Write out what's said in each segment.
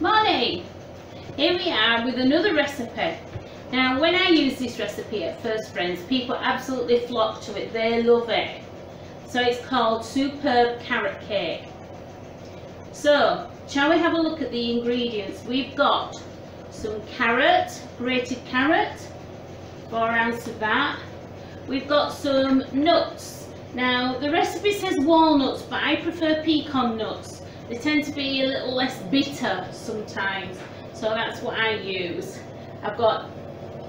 Morning! Here we are with another recipe. Now when I use this recipe at first, friends, people absolutely flock to it. They love it. So it's called Superb Carrot Cake. So shall we have a look at the ingredients? We've got some carrot, grated carrot, 4 ounces of that. We've got some nuts. Now the recipe says walnuts, but I prefer pecan nuts. They tend to be a little less bitter sometimes, so that's what I use. I've got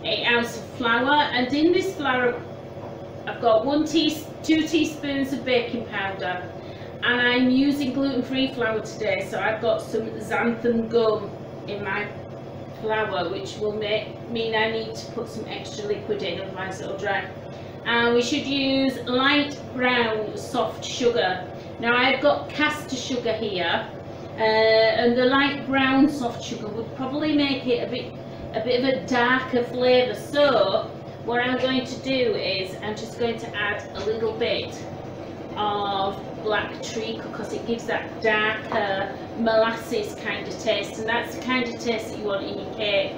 8 ounces of flour, and in this flour I've got 2 teaspoons of baking powder, and I'm using gluten-free flour today, so I've got some xanthan gum in my flour, which will mean I need to put some extra liquid in, otherwise it'll dry. And we should use light brown soft sugar. Now I've got caster sugar here, and the light brown soft sugar would probably make it a bit of a darker flavour. So what I'm going to do is I'm just going to add a little bit of black treacle, because it gives that darker molasses kind of taste, and that's the kind of taste that you want in your cake.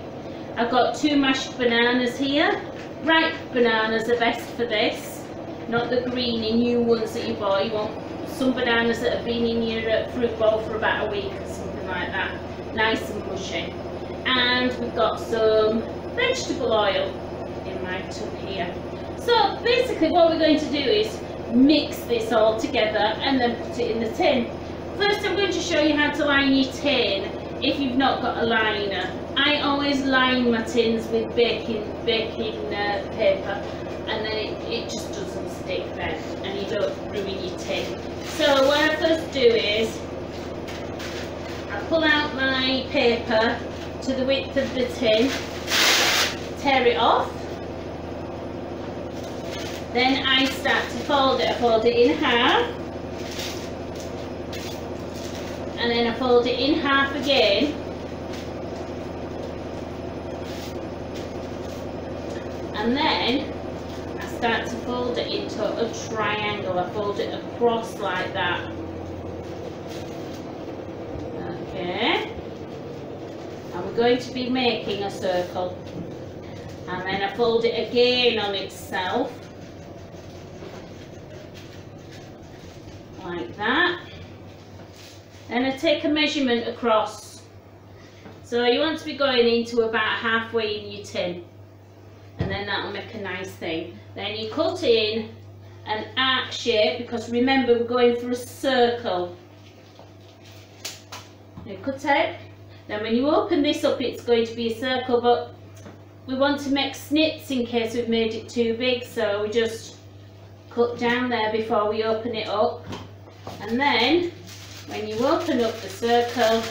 I've got 2 mashed bananas here. Ripe bananas are best for this, not the greeny new ones that you buy. You want some bananas that have been in your fruit bowl for about a week or something like that, nice and mushy. And we've got some vegetable oil in my tub here. So basically what we're going to do is mix this all together and then put it in the tin. First I'm going to show you how to line your tin if you've not got a liner. I always line my tins with baking paper, and then it just doesn't stick then, and you don't ruin your tin. So what I first do is I pull out my paper to the width of the tin, tear it off, then I start to fold it. I fold it in half, and then I fold it in half again, and then I start to fold it into a triangle. I fold it across like that. Okay, and we're going to be making a circle, and then I fold it again on itself like that. Then I take a measurement across, so you want to be going into about halfway in your tin, and then that'll make a nice thing. Then you cut in an arc shape, because remember we're going for a circle. You cut it, then when you open this up it's going to be a circle, but we want to make snips in case we've made it too big, so we just cut down there before we open it up. And then when you open up the circle,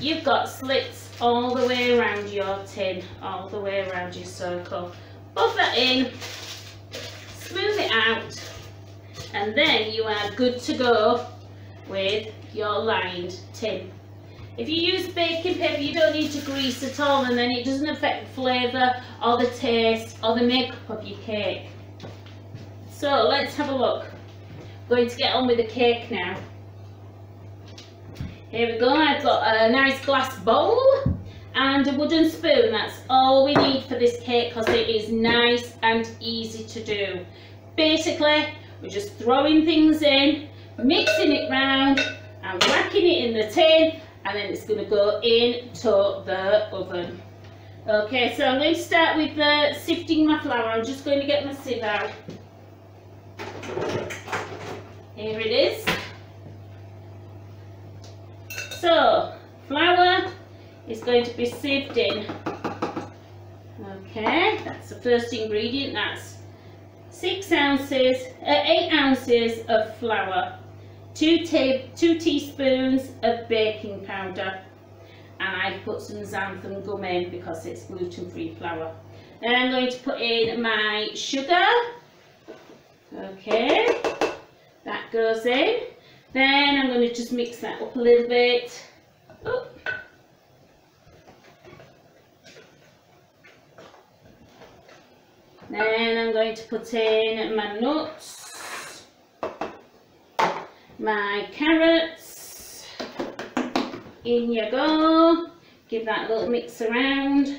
you've got slits all the way around your tin, all the way around your circle. Buff that in, smooth it out, and then you are good to go with your lined tin. If you use baking paper, you don't need to grease at all, and then it doesn't affect the flavour or the taste or the makeup of your cake. So let's have a look. I'm going to get on with the cake now. Here we go. I've got a nice glass bowl and a wooden spoon. That's all we need for this cake, because it is nice and easy to do. Basically we're just throwing things in, mixing it round and whacking it in the tin, and then it's going to go into the oven. Okay, so I'm going to start with sifting my flour. I'm just going to get my sieve out. Here it is. So flour is going to be sieved in. Okay, that's the first ingredient. That's 8 ounces of flour, 2 teaspoons of baking powder, and I've put some xanthan gum in because it's gluten-free flour. Then I'm going to put in my sugar. Okay, that goes in. Then I'm going to just mix that up a little bit. Oh. Then I'm going to put in my nuts, my carrots, in you go. Give that a little mix around.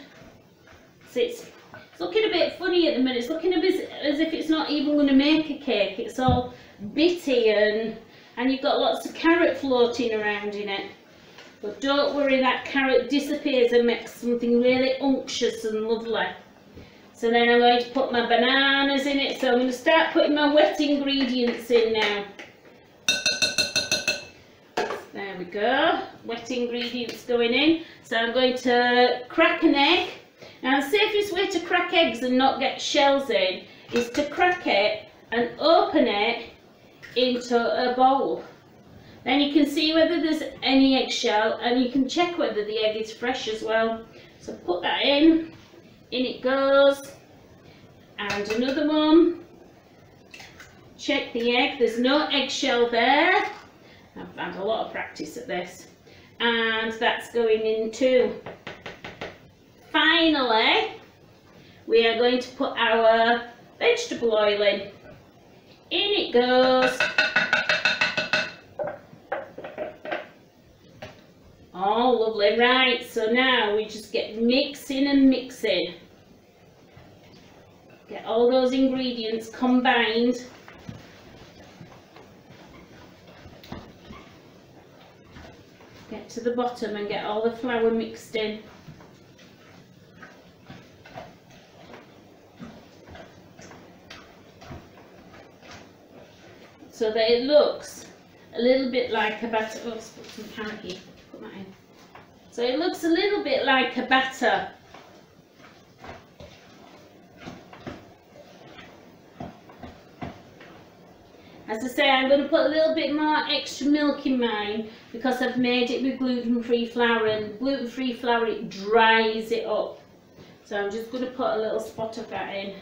So it's looking a bit funny at the minute. It's looking a bit as if it's not even going to make a cake. It's all bitty and you've got lots of carrot floating around in it. But don't worry, that carrot disappears and makes something really unctuous and lovely. So then I'm going to put my bananas in it. So I'm going to start putting my wet ingredients in now. There we go, wet ingredients going in. So I'm going to crack an egg. Now the safest way to crack eggs and not get shells in is to crack it and open it into a bowl. Then you can see whether there's any eggshell and you can check whether the egg is fresh as well. So put that in it goes. And another one. Check the egg, there's no eggshell there. I've had a lot of practice at this. And that's going in too. Finally, we are going to put our vegetable oil in. In it goes. Oh, lovely. Right, so now we just get mixing and mixing. Get all those ingredients combined. Get to the bottom and get all the flour mixed in. So that it looks a little bit like a batter. Oh, let's put some carrot here. Put that in. So it looks a little bit like a batter. As I say, I'm going to put a little bit more extra milk in mine because I've made it with gluten-free flour, and gluten-free flour, it dries it up. So I'm just going to put a little spot of that in,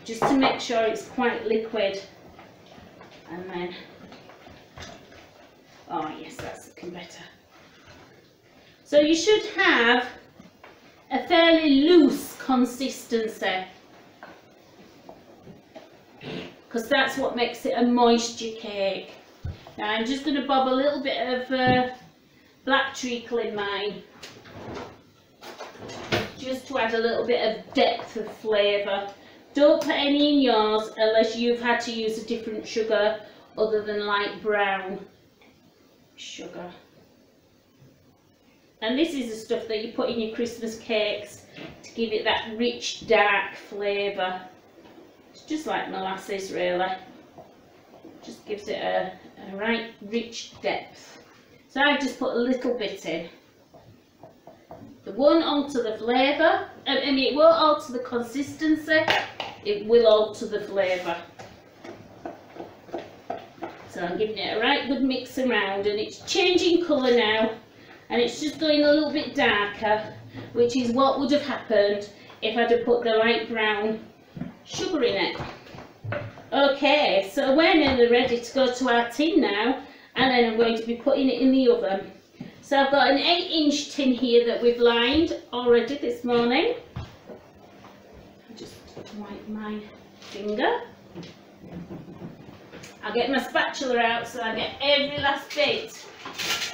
just to make sure it's quite liquid. And then, oh yes, that's looking better. So you should have a fairly loose consistency, because that's what makes it a moisture cake. Now I'm just going to bob a little bit of black treacle in mine, just to add a little bit of depth of flavour. Don't put any in yours unless you've had to use a different sugar other than light brown sugar. And this is the stuff that you put in your Christmas cakes to give it that rich, dark flavour. It's just like molasses, really. Just gives it a right rich depth. So I've just put a little bit in. It won't alter the flavour. I mean, it won't alter the consistency. It will alter the flavour. So I'm giving it a right good mix around, and it's changing colour now, and it's just going a little bit darker, which is what would have happened if I'd have put the light brown sugar in it. Okay, so we're nearly ready to go to our tin now, and then I'm going to be putting it in the oven. So I've got an 8-inch tin here that we've lined already this morning. I'll just wipe my finger. I'll get my spatula out so I get every last bit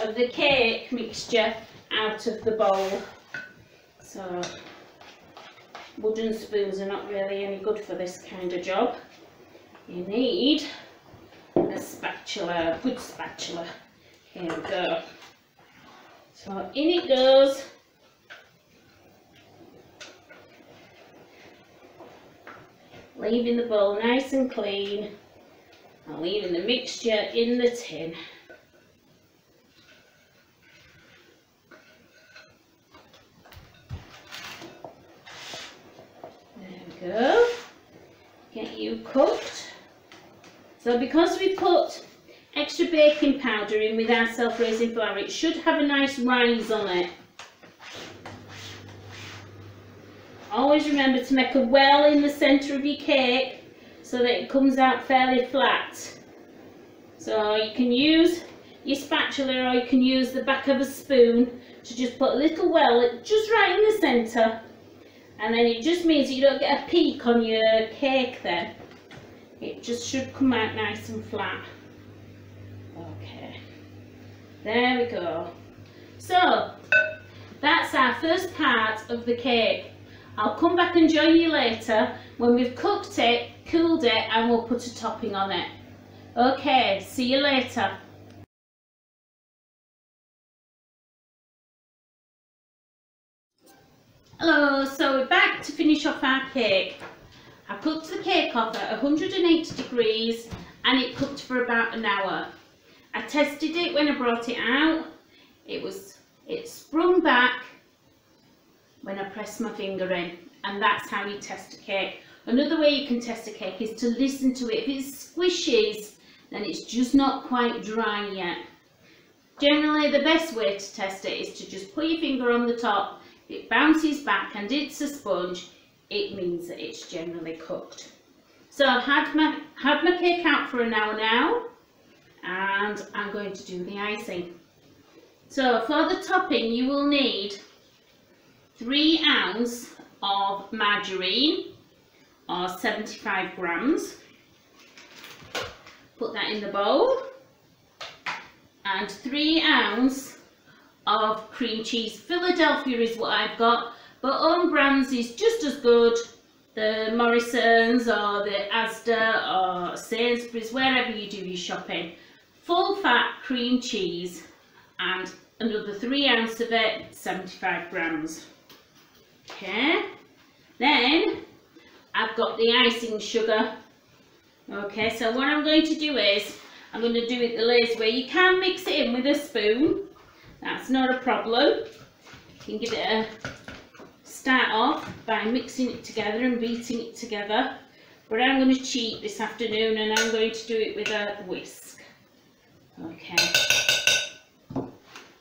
of the cake mixture out of the bowl. So wooden spoons are not really any good for this kind of job. You need a spatula, a good spatula. Here we go. So in it goes. Leaving the bowl nice and clean and leaving the mixture in the tin. There we go. Get you cooked. So because we put extra baking powder in with our self-raising flour, it should have a nice rise on it. Always remember to make a well in the centre of your cake so that it comes out fairly flat. So you can use your spatula, or you can use the back of a spoon to just put a little well just right in the centre, and then it just means that you don't get a peak on your cake then. It just should come out nice and flat. Okay, there we go. So that's our first part of the cake. I'll come back and join you later when we've cooked it, cooled it, and we'll put a topping on it. Okay, see you later. Hello, so we're back to finish off our cake. I cooked the cake off at 180 degrees and it cooked for about an hour. I tested it when I brought it out. It sprung back when I pressed my finger in, and that's how you test a cake. Another way you can test a cake is to listen to it. If it squishes, then it's just not quite dry yet. Generally, the best way to test it is to just put your finger on the top. If it bounces back and it's a sponge, it means that it's generally cooked. So I've had my cake out for an hour now, and I'm going to do the icing. So for the topping, you will need 3 ounces of margarine, or 75 grams. Put that in the bowl. And 3 ounces of cream cheese. Philadelphia is what I've got, but own brands is just as good. The Morrisons or the Asda or Sainsbury's, wherever you do your shopping. Full fat cream cheese and another 3 ounces of it, 75 grams. Okay, then I've got the icing sugar. Okay, so what I'm going to do is, I'm going to do it the lazy way. You can mix it in with a spoon, that's not a problem. You can give it a start off by mixing it together and beating it together. But I'm going to cheat this afternoon and I'm going to do it with a whisk. Okay,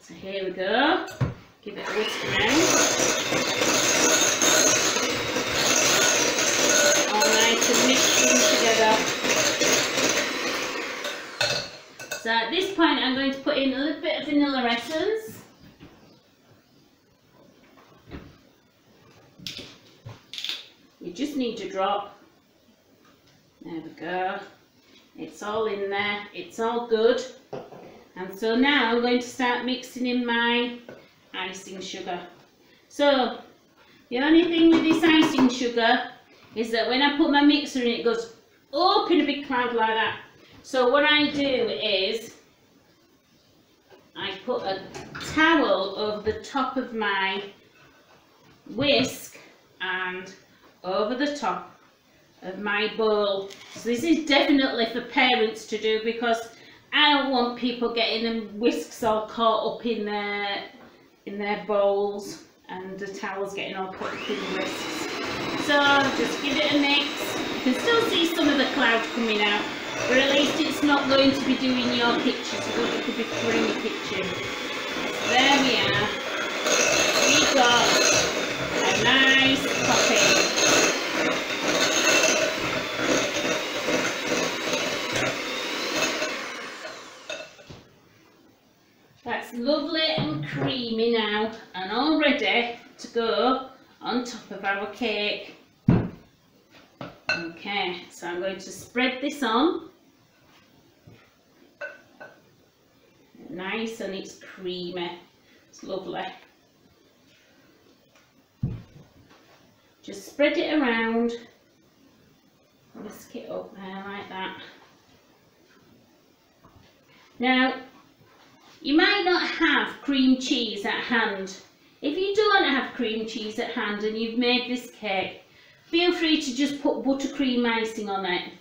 so here we go. Give it a whisk around. Alright, and mix them together. So at this point I'm going to put in a little bit of vanilla essence. You just need to drop. There we go. It's all in there. It's all good. And so now I'm going to start mixing in my icing sugar. So the only thing with this icing sugar is that when I put my mixer in, it goes up in a big cloud like that. So what I do is I put a towel over the top of my whisk and over the top of my bowl. So this is definitely for parents to do, because I don't want people getting them whisks all caught up in their bowls and the towels getting all caught up in the whisks. So just give it a mix. You can still see some of the cloud coming out, but at least it's not going to be doing your picture, so it could be covering your kitchen. So there we are. We got a nice topping. That's lovely and creamy now, and all ready to go on top of our cake. Okay, so I'm going to spread this on. Nice, and it's creamy. It's lovely. Just spread it around. Whisk it up there like that. Now, you might not have cream cheese at hand. If you don't have cream cheese at hand and you've made this cake, feel free to just put buttercream icing on it.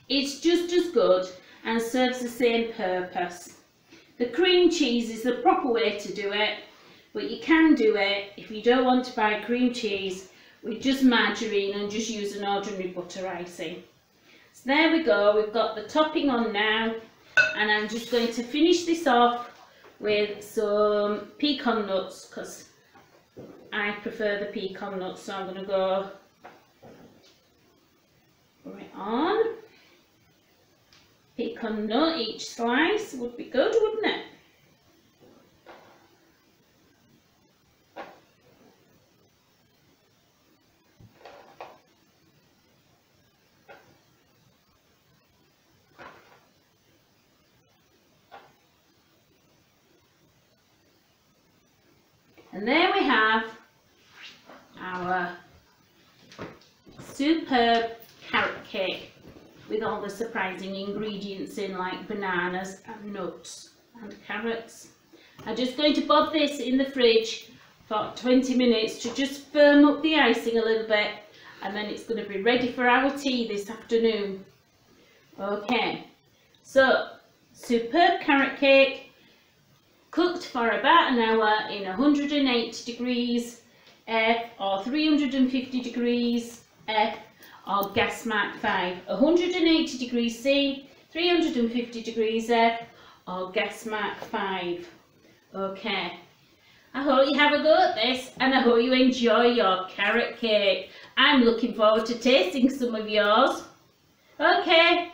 It's just as good and serves the same purpose. The cream cheese is the proper way to do it, but you can do it if you don't want to buy cream cheese with just margarine and just use an ordinary butter icing. So there we go, we've got the topping on now, and I'm just going to finish this off with some pecan nuts, because I prefer the pecan nuts, so I'm going to go right on. Pecan nut, each slice would be good, wouldn't it? And there we have our superb carrot cake with all the surprising ingredients in, like bananas and nuts and carrots. I'm just going to bob this in the fridge for 20 minutes to just firm up the icing a little bit, and then it's going to be ready for our tea this afternoon. Okay, so superb carrot cake, cooked for about an hour in 180 degrees F or 350 degrees F or gas mark 5. 180 degrees C, 350 degrees F or gas mark 5. Okay, I hope you have a go at this, and I hope you enjoy your carrot cake. I'm looking forward to tasting some of yours. Okay.